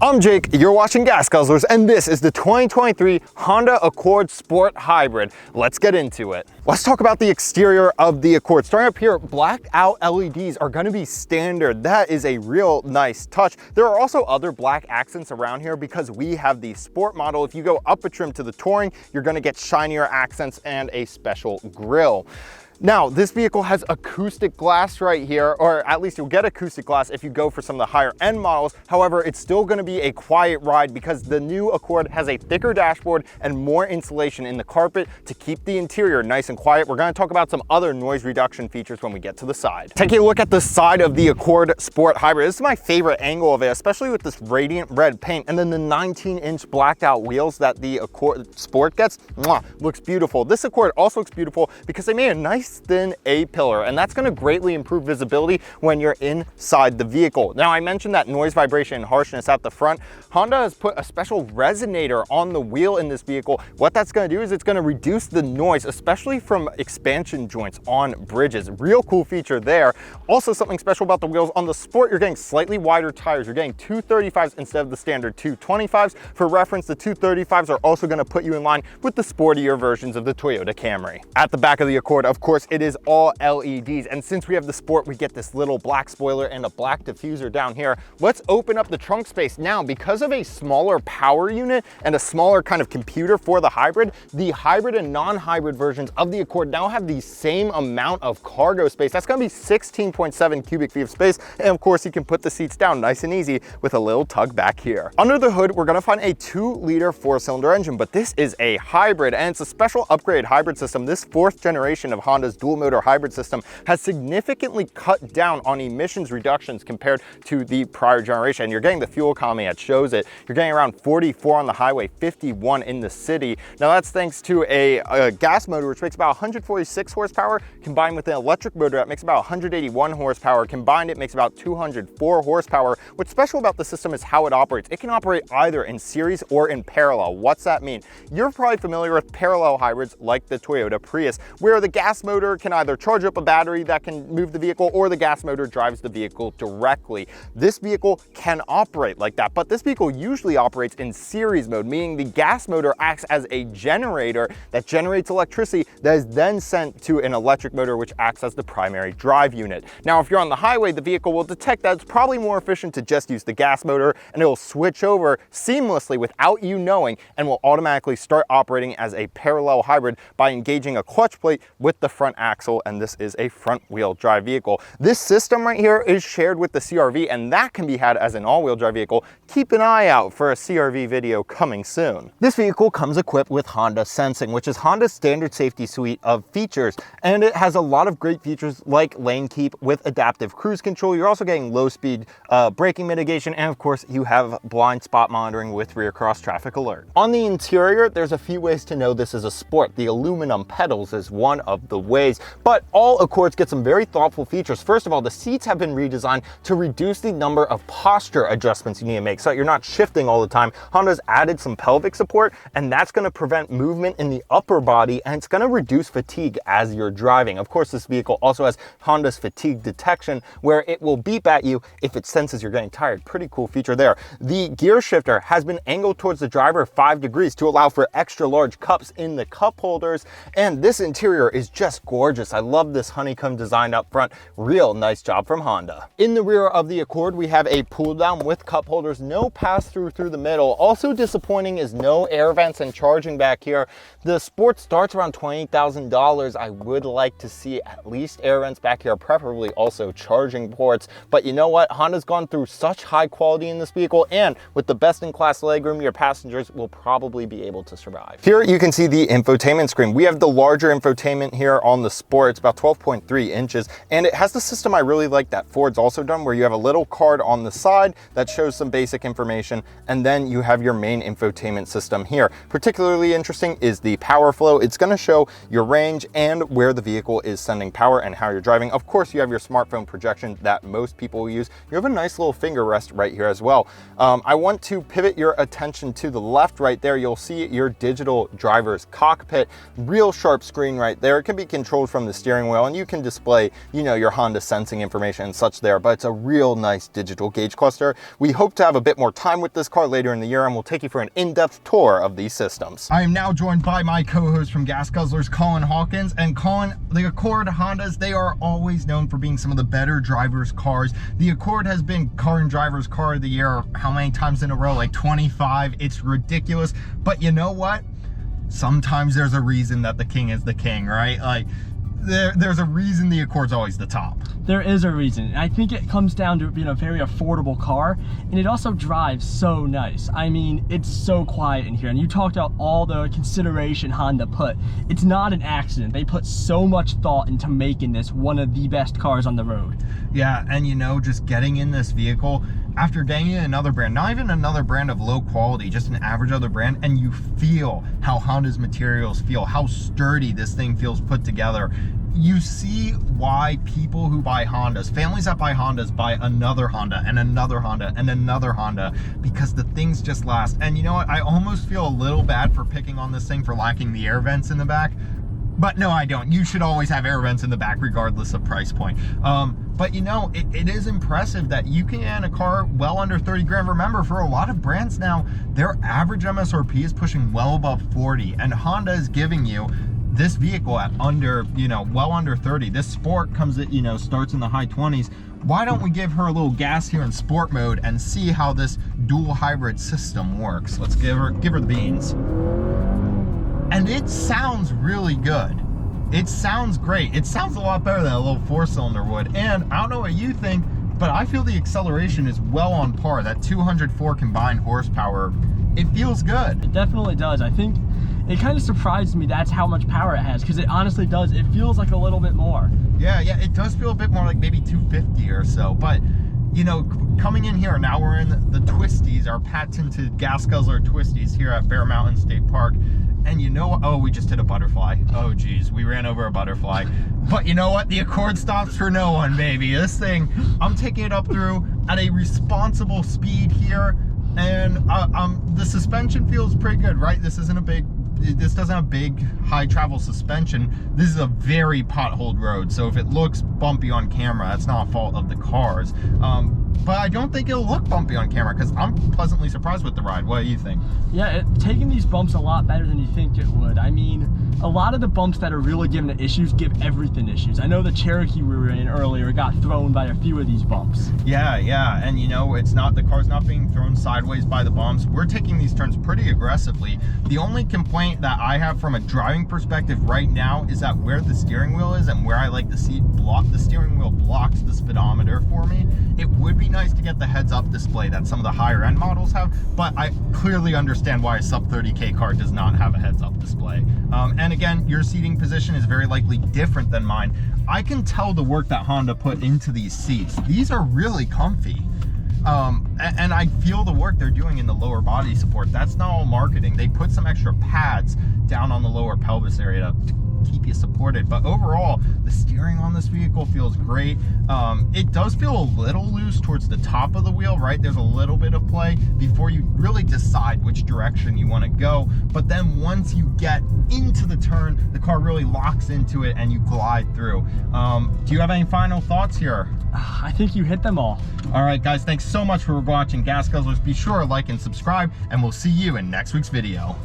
I'm Jake, you're watching Gas Guzzlers, and this is the 2023 Honda Accord Sport Hybrid. Let's get into it. Let's talk about the exterior of the Accord. Starting up here, blacked out LEDs are gonna be standard. That is a real nice touch. There are also other black accents around here because we have the Sport model. If you go up a trim to the Touring, you're gonna get shinier accents and a special grille. Now, this vehicle has acoustic glass right here, or at least you'll get acoustic glass if you go for some of the higher end models. However, it's still gonna be a quiet ride because the new Accord has a thicker dashboard and more insulation in the carpet to keep the interior nice and quiet. We're gonna talk about some other noise reduction features when we get to the side. Taking a look at the side of the Accord Sport Hybrid, this is my favorite angle of it, especially with this radiant red paint and then the 19-inch blacked out wheels that the Accord Sport gets. Looks beautiful. This Accord also looks beautiful because they made a nice thin A-pillar, and that's going to greatly improve visibility when you're inside the vehicle. Now, I mentioned that noise, vibration, and harshness at the front. Honda has put a special resonator on the wheel in this vehicle. What that's going to do is it's going to reduce the noise, especially from expansion joints on bridges. Real cool feature there. Also, something special about the wheels on the Sport, you're getting slightly wider tires. You're getting 235s instead of the standard 225s. For reference, the 235s are also going to put you in line with the sportier versions of the Toyota Camry. At the back of the Accord, of course, it is all LEDs, and since we have the Sport, we get this little black spoiler and a black diffuser down here. Let's open up the trunk space. Now, because of a smaller power unit and a smaller kind of computer for the hybrid and non-hybrid versions of the Accord now have the same amount of cargo space. That's going to be 16.7 cubic feet of space, and of course, you can put the seats down nice and easy with a little tug back here. Under the hood, we're going to find a 2-liter 4-cylinder engine, but this is a hybrid, and it's a special upgraded hybrid system. This 4th generation of Honda's dual motor hybrid system has significantly cut down on emissions reductions compared to the prior generation. You're getting the fuel economy that shows it. You're getting around 44 on the highway, 51 in the city. Now that's thanks to a gas motor which makes about 146 horsepower combined with an electric motor that makes about 181 horsepower. Combined, it makes about 204 horsepower. What's special about the system is how it operates. It can operate either in series or in parallel. What's that mean? You're probably familiar with parallel hybrids like the Toyota Prius, where the gas motor can either charge up a battery that can move the vehicle or the gas motor drives the vehicle directly. This vehicle can operate like that, but this vehicle usually operates in series mode, meaning the gas motor acts as a generator that generates electricity that is then sent to an electric motor which acts as the primary drive unit. Now, if you're on the highway, the vehicle will detect that it's probably more efficient to just use the gas motor, and it will switch over seamlessly without you knowing and will automatically start operating as a parallel hybrid by engaging a clutch plate with the front axle, and this is a front wheel drive vehicle. This system right here is shared with the CR-V, and that can be had as an all-wheel drive vehicle. Keep an eye out for a CR-V video coming soon. This vehicle comes equipped with Honda Sensing, which is Honda's standard safety suite of features, and it has a lot of great features like lane keep with adaptive cruise control. You're also getting low speed braking mitigation, and of course you have blind spot monitoring with rear cross traffic alert. On the interior, there's a few ways to know this is a Sport. The aluminum pedals is one of the ways. But all Accords get some very thoughtful features. First of all, the seats have been redesigned to reduce the number of posture adjustments you need to make so that you're not shifting all the time. Honda's added some pelvic support, and that's going to prevent movement in the upper body, and it's going to reduce fatigue as you're driving. Of course, this vehicle also has Honda's fatigue detection, where it will beep at you if it senses you're getting tired. Pretty cool feature there. The gear shifter has been angled towards the driver 5 degrees to allow for extra large cups in the cup holders, and this interior is just gorgeous. I love this honeycomb design up front. Real nice job from Honda. In the rear of the Accord, we have a pull down with cup holders, no pass through the middle. Also disappointing is no air vents and charging back here. The Sport starts around $28,000. I would like to see at least air vents back here, preferably also charging ports. But you know what? Honda's gone through such high quality in this vehicle, and with the best in class legroom, your passengers will probably be able to survive. Here you can see the infotainment screen. We have the larger infotainment here on the Sport. It's about 12.3 inches, and it has the system I really like that Ford's also done, where you have a little card on the side that shows some basic information, and then you have your main infotainment system here. Particularly interesting is the power flow. It's going to show your range and where the vehicle is sending power and how you're driving. Of course, you have your smartphone projection that most people use. You have a nice little finger rest right here as well. I want to pivot your attention to the left right there. You'll see your digital driver's cockpit. Real sharp screen right there. It can be controlled from the steering wheel, and you can display, you know, your Honda sensing information and such there, but it's a real nice digital gauge cluster. We hope to have a bit more time with this car later in the year, and we'll take you for an in-depth tour of these systems. I am now joined by my co-host from Gas Guzzlers, Colin Hawkins. And Colin, the Accord Hondas, they are always known for being some of the better drivers' cars. The Accord has been Car and Driver's Car of the Year how many times in a row? Like 25. It's ridiculous. But you know what? Sometimes there's a reason that the king is the king, right? Like, there's a reason the Accord's always the top. There is a reason. I think it comes down to being a very affordable car, and it also drives so nice. I mean, it's so quiet in here, and you talked about all the consideration Honda put. It's not an accident. They put so much thought into making this one of the best cars on the road. Yeah, and you know, just getting in this vehicle, after getting in another brand, not even another brand of low quality, just an average other brand, and you feel how Honda's materials feel, how sturdy this thing feels put together. You see why people who buy Hondas, families that buy Hondas, buy another Honda and another Honda and another Honda, because the things just last. And you know what? I almost feel a little bad for picking on this thing for lacking the air vents in the back. But no, I don't. You should always have air vents in the back regardless of price point. But you know, it is impressive that you can get a car well under 30 grand. Remember, for a lot of brands now, their average MSRP is pushing well above 40, and Honda is giving you this vehicle at under, you know, well under 30. This Sport comes at, you know, starts in the high 20s. Why don't we give her a little gas here in sport mode and see how this dual hybrid system works? Let's give her the beans. And it sounds really good. It sounds great. It sounds a lot better than a little 4-cylinder would. And I don't know what you think, but I feel the acceleration is well on par. That 204 combined horsepower, it feels good. It definitely does. I think it kind of surprised me that's how much power it has, because it honestly does. It feels like a little bit more. Yeah, it does feel a bit more like maybe 250 or so. But, you know, coming in here, now we're in the Twisties, our patented Gas Guzzler Twisties here at Bear Mountain State Park. And you know what? Oh, we just hit a butterfly. Oh, geez, we ran over a butterfly. But you know what? The Accord stops for no one, baby. This thing, I'm taking it up through at a responsible speed here. And the suspension feels pretty good, right? This doesn't have a big high travel suspension. This is a very potholed road, so if it looks bumpy on camera, that's not a fault of the cars. But I don't think it'll look bumpy on camera, because I'm pleasantly surprised with the ride. What do you think? Yeah, taking these bumps a lot better than you think it would. I mean, a lot of the bumps that are really giving it issues give everything issues. I know the Cherokee we were in earlier got thrown by a few of these bumps. Yeah, and you know, the car's not being thrown sideways by the bumps. We're taking these turns pretty aggressively. The only complaint that I have from a driving perspective right now is that where the steering wheel is and where I like the seat the steering wheel blocks the speedometer for me. It would be nice to get the heads-up display that some of the higher end models have, but I clearly understand why a sub 30K car does not have a heads-up display. And again, your seating position is very likely different than mine. I can tell the work that Honda put into these seats. These are really comfy. And I feel the work they're doing in the lower body support. That's not all marketing. They put some extra pads down on the lower pelvis area to keep you supported, but overall the steering on this vehicle feels great. It does feel a little loose towards the top of the wheel, right? There's a little bit of play before you really decide which direction you want to go, but then once you get into the turn, the car really locks into it and you glide through. Do you have any final thoughts here? I think you hit them all. All right, guys, thanks so much for watching Gas Guzzlers. Be sure to like and subscribe, and we'll see you in next week's video.